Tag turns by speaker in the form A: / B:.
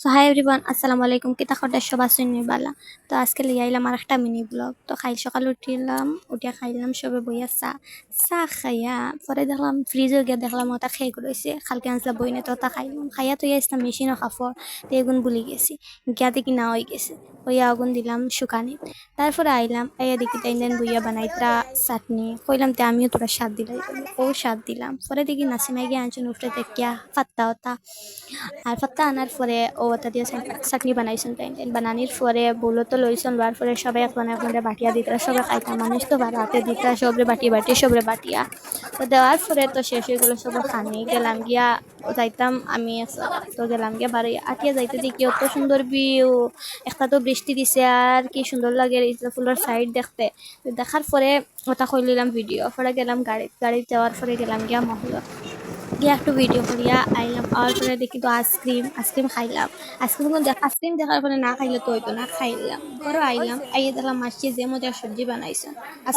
A: So hi everyone, আসসালামু আলাইকুম। কিতা খবর সবার শুনি বালা। তো আজকে লিয়ে আইলাম আর একটা মিনি ব্লগ। তো সকালে উঠিয়া খাইলাম সবে বইয়া চাহ খাইয়া পরে দেখলাম ফ্রিজে গিয়ে দেখলাম ওটা খেয়ে রয়েছে খালকে আনছিলাম বইনে তো ওটা খাইলাম খাইয়া তো আসলাম মেশিনও কাপড় তো এগুন ভুলি গেছি গিয়াতে কি না হয়ে গেছে হইয়া আগুন দিলাম শুকানি তারপরে আইলাম আইয়া দেখি তাই দেন বইয়া বানাইতরা চাটনি কইলাম তে আমিও তোরা স্বাদ দিলাই ও স্বাদ দিলাম পরে দেখি নাসিমাই গিয়ে আনছেন উফরে দেখিয়া ফাত্তা ওটা আর ফাত্তা আনার পরে ও ওটা দিয়ে চাটনি বানাইছেন তাই বানানির পরে বলো তো লইছেন লওয়ার পরে সবাই এখন এখন বাটিয়া দিতরা সবাই খাইতাম মানুষ তো হাতে দিতরা সবরে বাটি বাটি সবরে বাটিয়া তো দেওয়ার পরে তো শেষ হয়ে গেলো সব খানি গেলাম গিয়া যাইতাম আমি তো গেলাম গিয়া বাড়ি আটিয়া যাইতে দেখি অত সুন্দর ভিউ একটা তো বৃষ্টি দিছে আর কি সুন্দর লাগে এই ফুলের সাইড দেখতে তো দেখার পরে ওটা কইলাম ভিডিও পরে গেলাম গাড়ি যাওয়ার পরে গেলাম গিয়া মহল গিয়ে একটু ভিডিও করিয়া আইলাম আর পরে দেখি তো আইসক্রিম খাইলাম আইসক্রিম দেখার পরে না খাইলে তো হইতো না খাইলাম পরে আইলাম আইয়ে দেখলাম মাসি যে মজার সবজি বানাইছেন আর